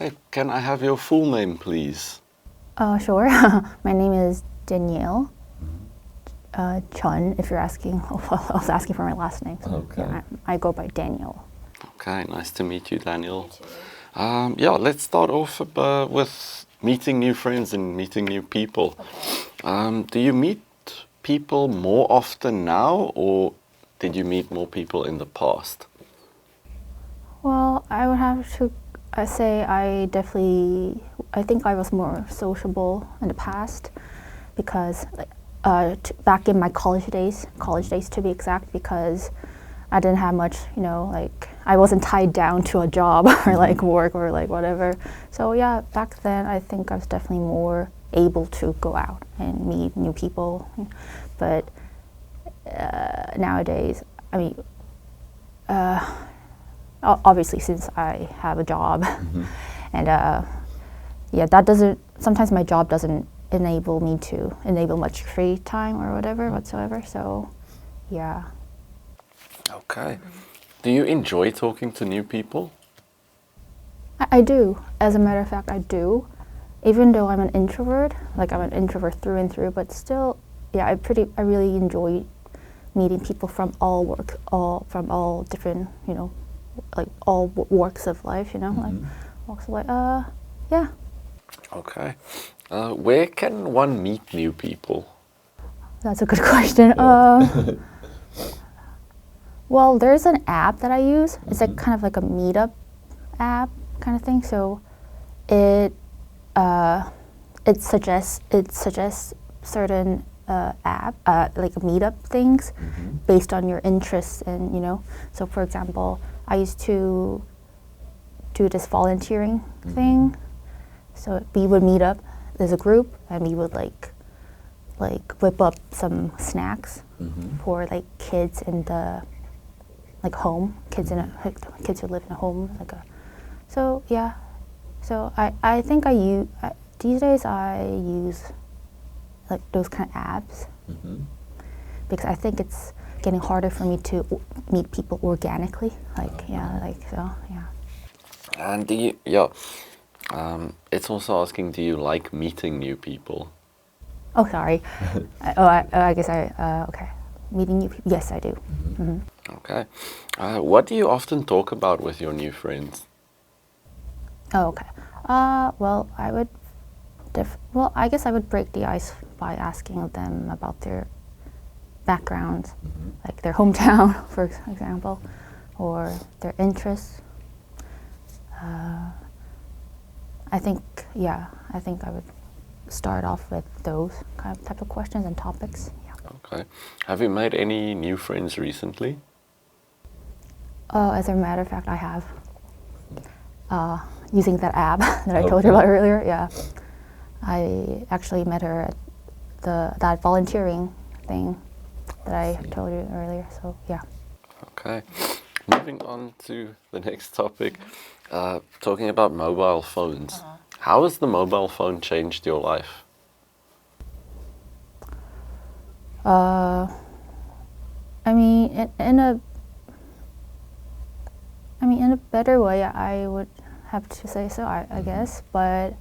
Okay, can I have your full name, please? Sure. My name is Danielle Chun, if you're asking. I was asking for my last name. So Okay. yeah, I go by Danielle. Okay, nice to meet you, Daniel. Let's start off with meeting new friends and meeting new people. Do you meet people more often now, or did you meet more people in the past? Well, I would have to say I think I was more sociable in the past because back in my college days to be exact, because I didn't have much, I wasn't tied down to a job or like work or like whatever. So yeah, back then I think I was definitely more able to go out and meet new people. But nowadays, obviously since I have a job, and sometimes my job doesn't enable much free time or whatever whatsoever. So yeah. Okay. Do you enjoy talking to new people? I do. As a matter of fact, I do. Even though I'm an introvert, I'm an introvert through and through, but still, yeah, I really enjoy meeting people from from all different, all walks of life, walks of life. Yeah. Okay. Where can one meet new people? That's a good question. Well, there's an app that I use. It's like kind of like a meetup app kind of thing. So it suggests certain like meetup things based on your interests, and So for example, I used to do this volunteering thing. So we would meet up as a group, and we would like whip up some snacks for like kids in the home, kids who live in a home, so yeah. So I think these days I use like those kind of apps because I think it's getting harder for me to meet people organically. And it's also asking, do you like meeting new people? Oh, sorry. I guess okay. Meeting new people. Yes, I do. Okay. What do you often talk about with your new friends? Oh, okay. Well, I guess I would break the ice by asking them about their backgrounds, like their hometown, for example, or their interests. I think I would start off with those type of questions and topics. Yeah. Okay. Have you made any new friends recently? As a matter of fact, I have. Using that app that I told you about earlier, yeah. I actually met her at that volunteering thing that I told you earlier, so yeah. Okay. Moving on to the next topic, talking about mobile phones. How has the mobile phone changed your life? In a better way, I would have to say so, I guess. But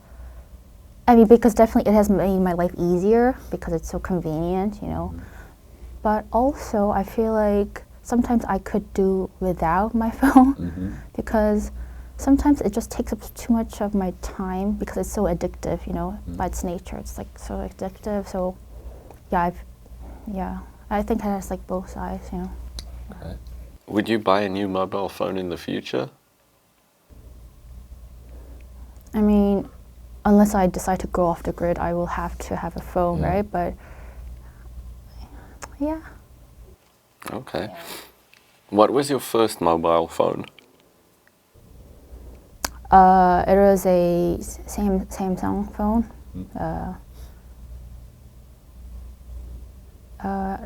because definitely it has made my life easier because it's so convenient, But also, I feel like sometimes I could do without my phone because sometimes it just takes up too much of my time because it's so addictive, by its nature. It's like so addictive. So, I think it has like both sides, Okay. Would you buy a new mobile phone in the future? Unless I decide to go off the grid, I will have to have a phone, right? But yeah. Okay. Yeah. What was your first mobile phone? It was a Samsung phone.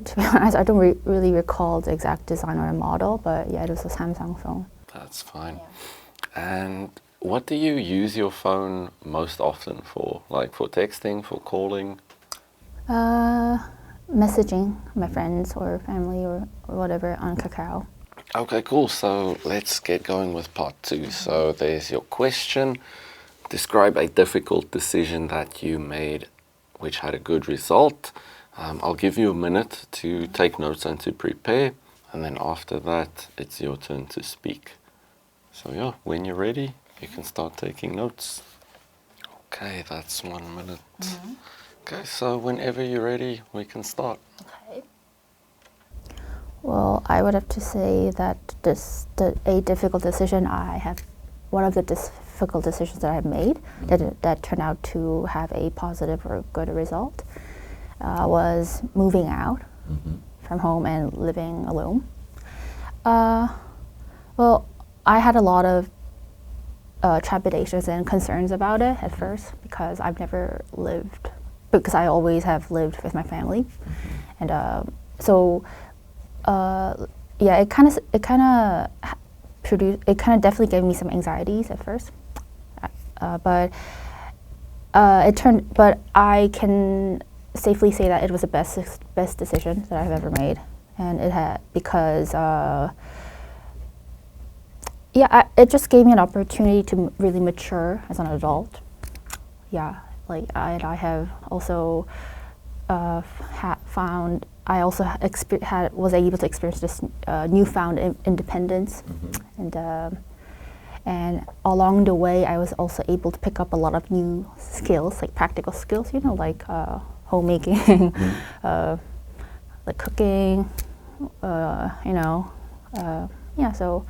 To be honest, I don't really recall the exact design or the model, but yeah, it was a Samsung phone. That's fine. Yeah. And what do you use your phone most often for? Like for texting, for calling? Messaging my friends or family or whatever on Kakao. Okay, cool. So let's get going with part 2. So there's your question. describe a difficult decision that you made which had a good result. I'll give you a minute to take notes and to prepare, and then after that, it's your turn to speak. So yeah, when you're ready, you can start taking notes. Okay, that's 1 minute. Okay, so whenever you're ready, we can start. Okay. Well, I would have to say that a difficult decision one of the difficult decisions that I've made that turned out to have a positive or good result was moving out from home and living alone. Well, I had a lot of trepidations and concerns about it at first because I always have lived with my family, and it kind of definitely gave me some anxieties at first, but I can safely say that it was the best decision that I've ever made, and it just gave me an opportunity to really mature as an adult. Yeah, I have also found I also was able to experience this newfound independence, and along the way, I was also able to pick up a lot of new skills, like practical skills, like homemaking, like cooking, So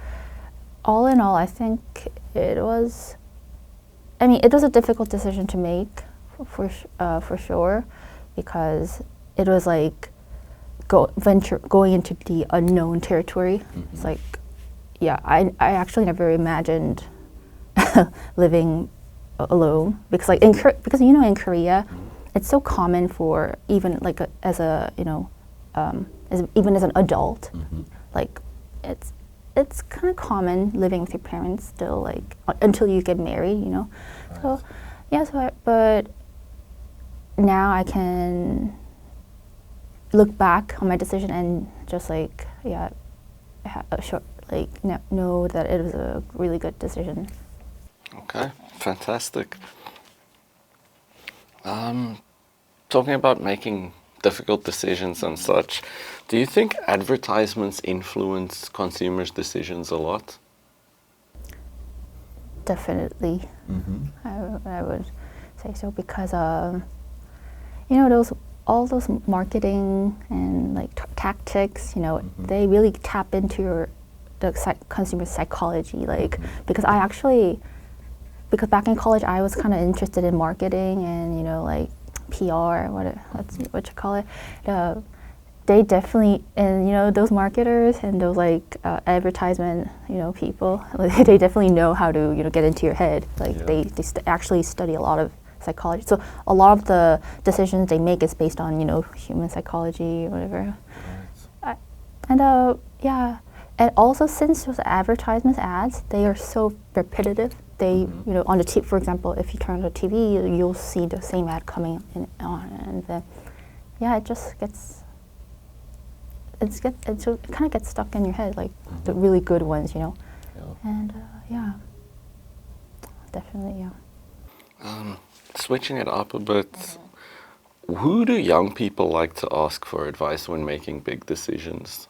all in all, I think it was a difficult decision to make for sure, because it was like going into the unknown territory. It's like, I actually never imagined living alone, because in Korea, it's so common for even like as an adult, like it's kind of common living with your parents still, like until you get married, Right. But now I can look back on my decision and just know that it was a really good decision. Okay, fantastic. Talking about making difficult decisions and such, do you think advertisements influence consumers' decisions a lot? Definitely. I would say so, because all those marketing and tactics, they really tap into the consumer psychology. Because because back in college, I was kind of interested in marketing and PR, what you call it. They definitely, and those marketers and those advertisement people, they definitely know how to get into your head. They actually study a lot of psychology. So a lot of the decisions they make is based on human psychology or whatever. Right. And also, since those advertisement ads, they are so repetitive. They on the for example, if you turn on the TV, you'll see the same ad coming on, and then it just gets it kind of gets stuck in your head, like the really good ones, and definitely. Switching it up a bit, who do young people like to ask for advice when making big decisions?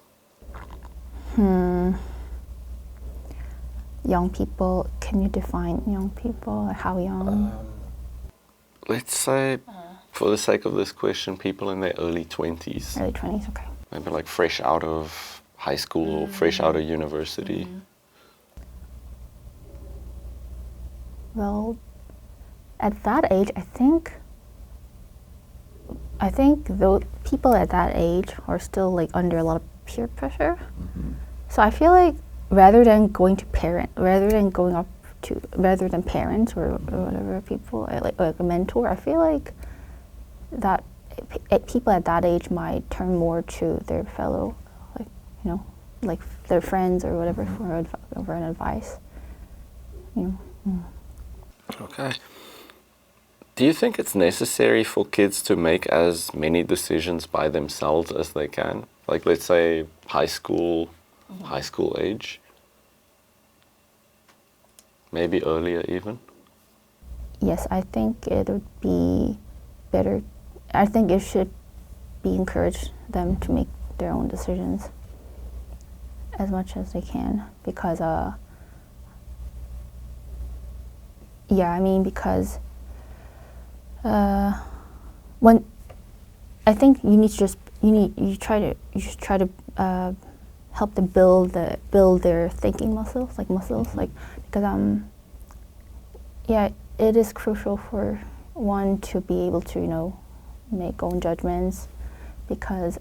Young people, can you define young people? How young? Let's say, for the sake of this question, people in their early 20s. Early 20s, okay. Maybe fresh out of high school or fresh out of university. Well, at that age, I think those people at that age are still under a lot of peer pressure. So I feel like rather than parents or whatever people, like a mentor, I feel like that people at that age might turn more to their fellow, their friends or whatever for an advice. Okay. Do you think it's necessary for kids to make as many decisions by themselves as they can? Let's say high school age? Maybe earlier even? yes, I think it would be better. I think it should be encouraged them to make their own decisions as much as they can, because because when I think you need to just you should try to help them build their thinking muscles, like because it is crucial for one to be able to make own judgments, because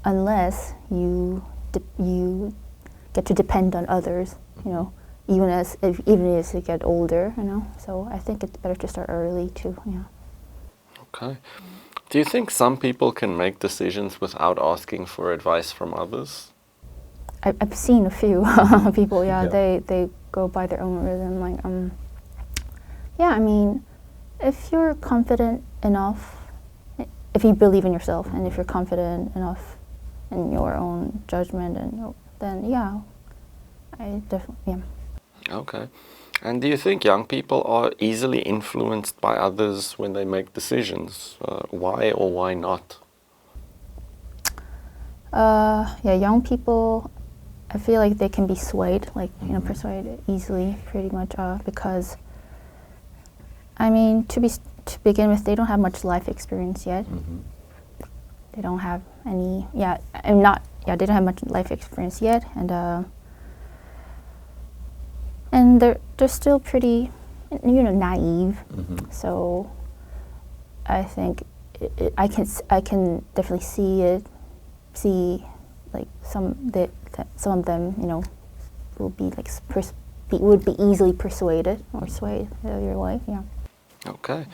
unless you get to depend on others, even as you get older, So I think it's better to start early too. Yeah. Okay. Do you think some people can make decisions without asking for advice from others? I've seen a few people. Yeah, they go by their own rhythm. If you're confident enough, if you believe in yourself, and if you're confident enough in your own judgment, then I definitely am. Okay. And do you think young people are easily influenced by others when they make decisions? Why or why not? Young people, I feel like they can be swayed, persuaded easily, pretty much, because, to begin with, they don't have much life experience yet. They don't have any, they don't have much life experience yet, and they're still pretty, naive. So I think I can definitely see like some of them, would be easily persuaded or swayed your way. Yeah. Okay.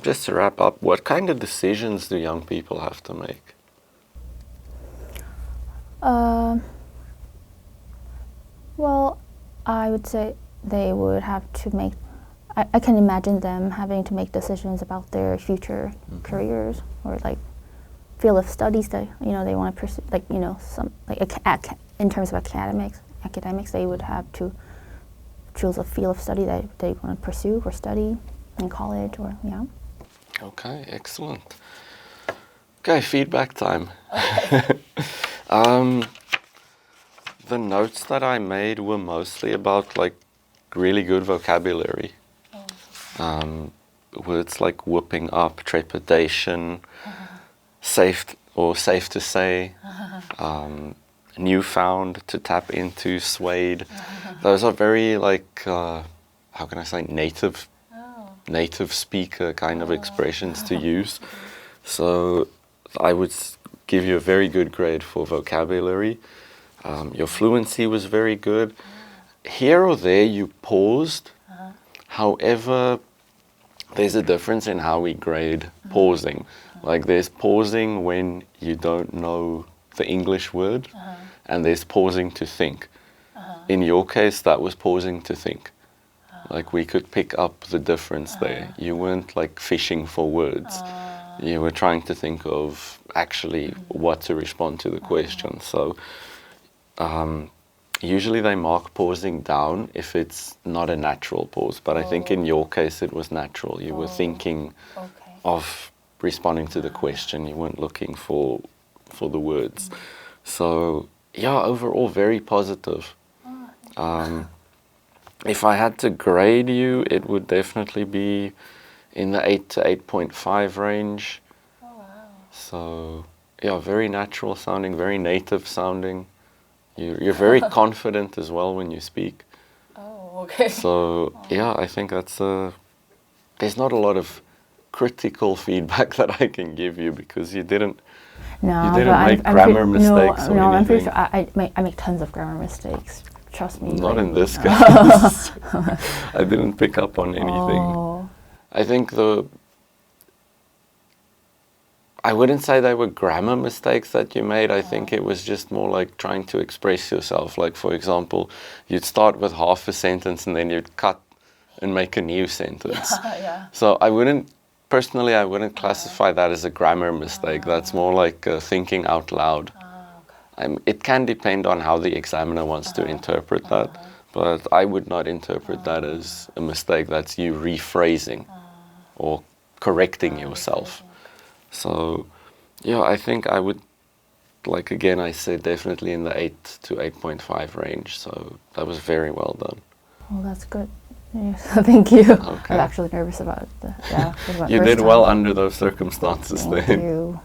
Just to wrap up, what kind of decisions do young people have to make? Well, I would say they would have to make. I can imagine them having to make decisions about their future careers, or field of studies that they want to pursue. In terms of academics, they would have to choose a field of study that they want to pursue or study in college, or yeah. Okay, excellent. Okay, feedback time. The notes that I made were mostly about really good vocabulary. Words like whooping up, trepidation, safe to say, newfound, to tap into, swayed. Those are very how can I say, native speaker kind of expressions to use. So I would give you a very good grade for vocabulary. Your fluency was very good. Here or there you paused. However, there's a difference in how we grade pausing. There's pausing when you don't know the English word, and there's pausing to think. In your case, that was pausing to think. We could pick up the difference there. You weren't fishing for words. You were trying to think of actually what to respond to the question. So usually they mark pausing down if it's not a natural pause. But I think in your case it was natural. You were thinking of responding to the question. You weren't looking for the words. So yeah, overall very positive. If I had to grade you, it would definitely be in the 8 to 8.5 range. Oh, wow. So, yeah, very natural sounding, very native sounding. You're very confident as well when you speak. Oh, okay. So, yeah, I think that's there's not a lot of critical feedback that I can give you because you didn't make grammar mistakes or anything. I'm pretty sure I make tons of grammar mistakes. Trust me. Not in this case. I didn't pick up on anything. Oh. I think I wouldn't say they were grammar mistakes that you made. I think it was just more like trying to express yourself. Like, for example, you'd start with half a sentence and then you'd cut and make a new sentence. Yeah. So I wouldn't classify that as a grammar mistake. That's more like thinking out loud. It can depend on how the examiner wants to interpret that. But I would not interpret that as a mistake. That's you rephrasing or correcting yourself. So, yeah, I think I would, like again, I said definitely in the 8 to 8.5 range. So that was very well done. Well, that's good. Yes, thank you. Okay. I'm actually nervous about the You did well under those circumstances Thank then. you.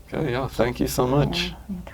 Okay, yeah, thank you so much. Yeah, you too.